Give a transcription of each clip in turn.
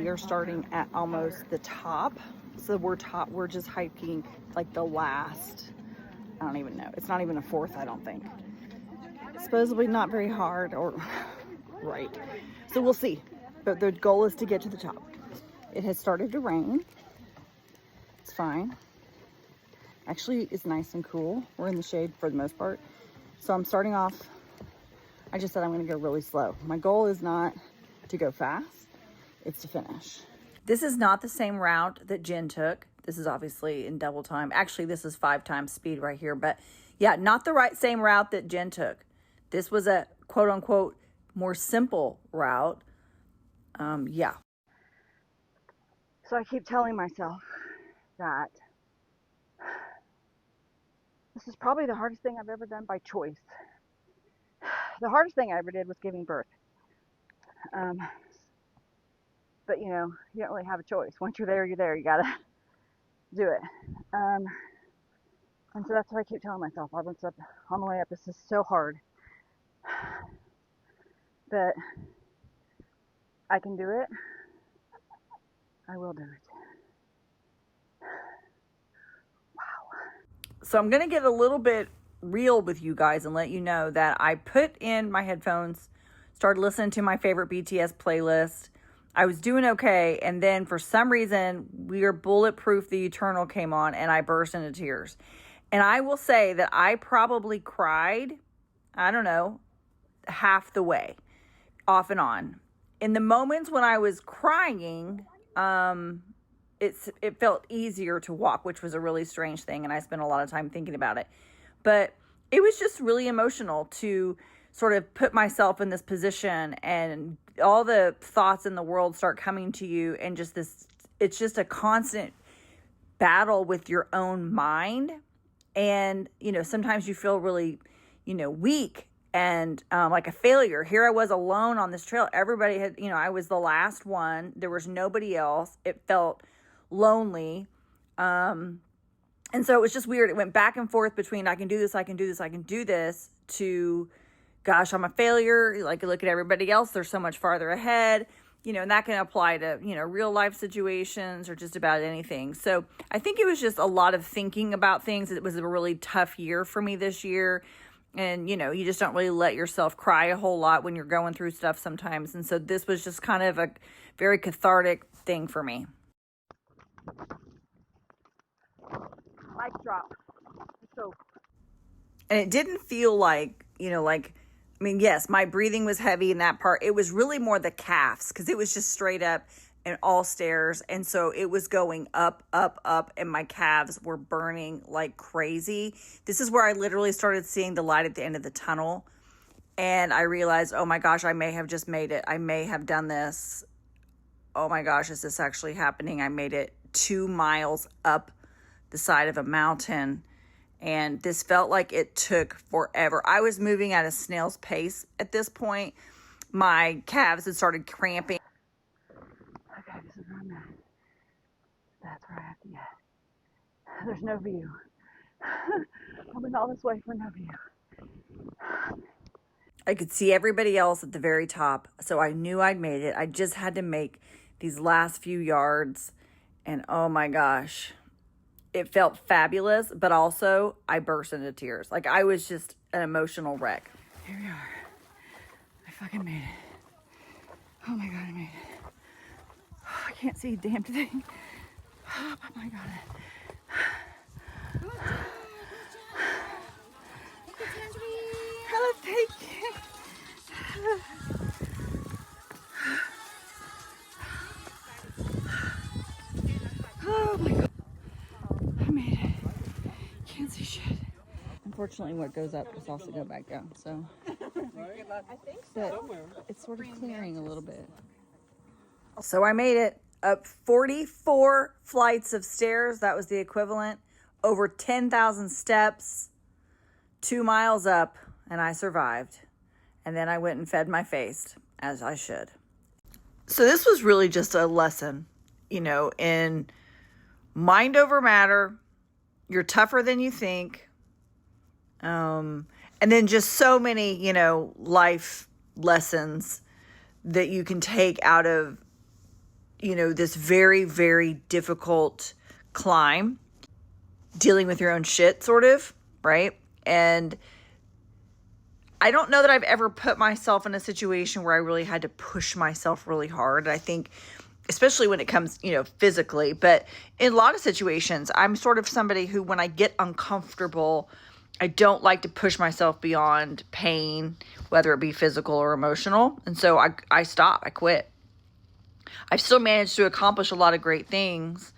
are starting at almost the top. So we're just hiking like the last, I don't even know. It's not even a fourth, I don't think. Supposedly not very hard, or right. So we'll see. But the goal is to get to the top. It has started to rain. It's fine. Actually, it's nice and cool. We're in the shade for the most part. So I'm starting off, I just said I'm gonna go really slow. My goal is not to go fast, it's to finish. This is not the same route that Jin took. This is obviously in double time. Actually, this is 5 times speed right here. But yeah, not the same route that Jin took. This was a quote unquote more simple route. Yeah. So I keep telling myself that this is probably the hardest thing I've ever done by choice. The hardest thing I ever did was giving birth. But you know, you don't really have a choice. Once you're there, you gotta do it. And so that's what I keep telling myself on the way up. This is so hard, but I can do it. I will do it. Wow. So I'm gonna get a little bit real with you guys and let you know that I put in my headphones, started listening to my favorite BTS playlist. I was doing okay, and then for some reason, We Are Bulletproof, The Eternal came on, and I burst into tears. And I will say that I probably cried, I don't know, half the way, off and on. In the moments when I was crying, it felt easier to walk, which was a really strange thing, and I spent a lot of time thinking about it. But it was just really emotional to sort of put myself in this position, and all the thoughts in the world start coming to you, and just this, it's just a constant battle with your own mind. And, you know, sometimes you feel really, you know, weak and like a failure. Here I was alone on this trail. Everybody had, you know, I was the last one. There was nobody else. It felt lonely. And so it was just weird. It went back and forth between I can do this, I can do this, I can do this, to gosh, I'm a failure. Like, look at everybody else. They're so much farther ahead, you know, and that can apply to, you know, real life situations or just about anything. So I think it was just a lot of thinking about things. It was a really tough year for me this year. And, you know, you just don't really let yourself cry a whole lot when you're going through stuff sometimes. And so this was just kind of a very cathartic thing for me. Mic drop. So, and it didn't feel like, you know, like, I mean, yes, my breathing was heavy in that part. It was really more the calves, because it was just straight up and all stairs. And so it was going up, up, up, and my calves were burning like crazy. This is where I literally started seeing the light at the end of the tunnel. And I realized, oh my gosh, I may have just made it. I may have done this. Oh my gosh, is this actually happening? I made it 2 miles up the side of a mountain. And this felt like it took forever. I was moving at a snail's pace at this point. My calves had started cramping. Okay, this is where I'm at. That's where I have to get. There's no view. I went all this way for no view. I could see everybody else at the very top, so I knew I'd made it. I just had to make these last few yards, and oh my gosh. It felt fabulous, but also I burst into tears. Like, I was just an emotional wreck. Here we are. I fucking made it. Oh my God, I made it. Oh, I can't see a damn thing. Oh my God. Oh, thank you. Oh my God. I made it. Can't see shit. Unfortunately, what goes up is also go back down. So, but it's sort of clearing a little bit. So I made it up 44 flights of stairs. That was the equivalent. Over 10,000 steps, 2 miles up, and I survived. And then I went and fed my face, as I should. So this was really just a lesson, you know, in mind over matter. You're tougher than you think. And then just so many, you know, life lessons that you can take out of this very, very difficult climb, dealing with your own shit, sort of, right? And I don't know that I've ever put myself in a situation where I really had to push myself really hard. I think, especially when it comes, physically, but in a lot of situations, I'm sort of somebody who, when I get uncomfortable, I don't like to push myself beyond pain, whether it be physical or emotional. And so I stop, I quit. I've still managed to accomplish a lot of great things,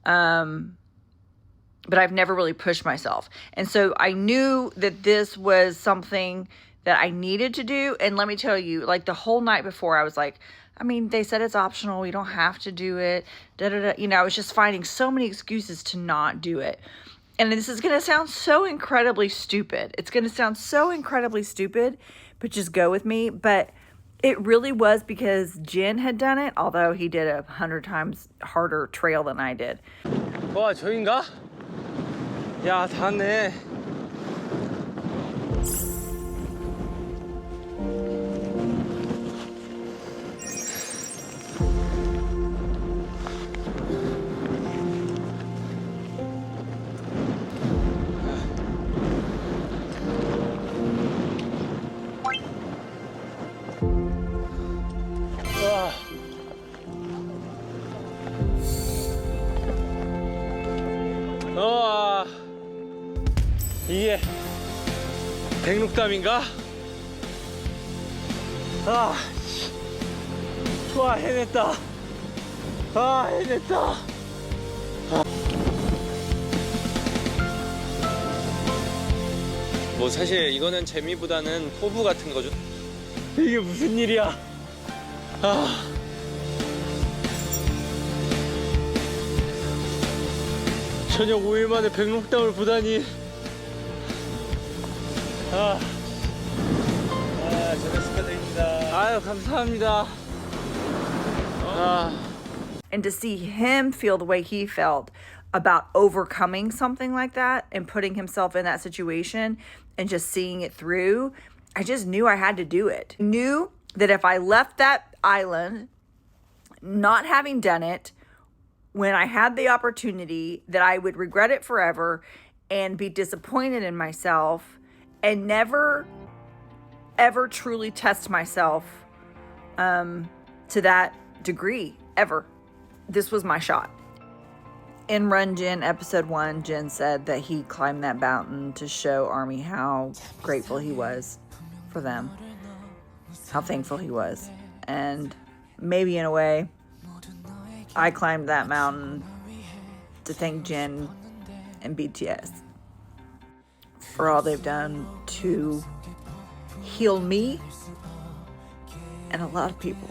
but I've never really pushed myself. And so I knew that this was something that I needed to do. And let me tell you, like, the whole night before, I was like, they said it's optional. You don't have to do it. I was just finding so many excuses to not do it. And this is going to sound so incredibly stupid. It's going to sound so incredibly stupid, but just go with me. But it really was because Jin had done it, although he did 100 times harder trail than I did. 와, 저긴가? 야, 닿네. 이게 백록담인가? 좋아, 해냈다. 해냈다. 뭐 사실 이거는 재미보다는 포부 같은 거죠. 이게 무슨 일이야? 저녁 5일 만에 백록담을 보다니. 저녁 축하드립니다. 아유, 감사합니다. And to see him feel the way he felt about overcoming something like that and putting himself in that situation and just seeing it through, I just knew I had to do it. I knew that if I left that island, not having done it, when I had the opportunity, that I would regret it forever and be disappointed in myself and never, ever truly test myself to that degree, ever. This was my shot. In Run Jin, episode 1, Jin said that he climbed that mountain to show Army how grateful he was for them, how thankful he was. And maybe in a way, I climbed that mountain to thank Jin and BTS for all they've done to heal me and a lot of people.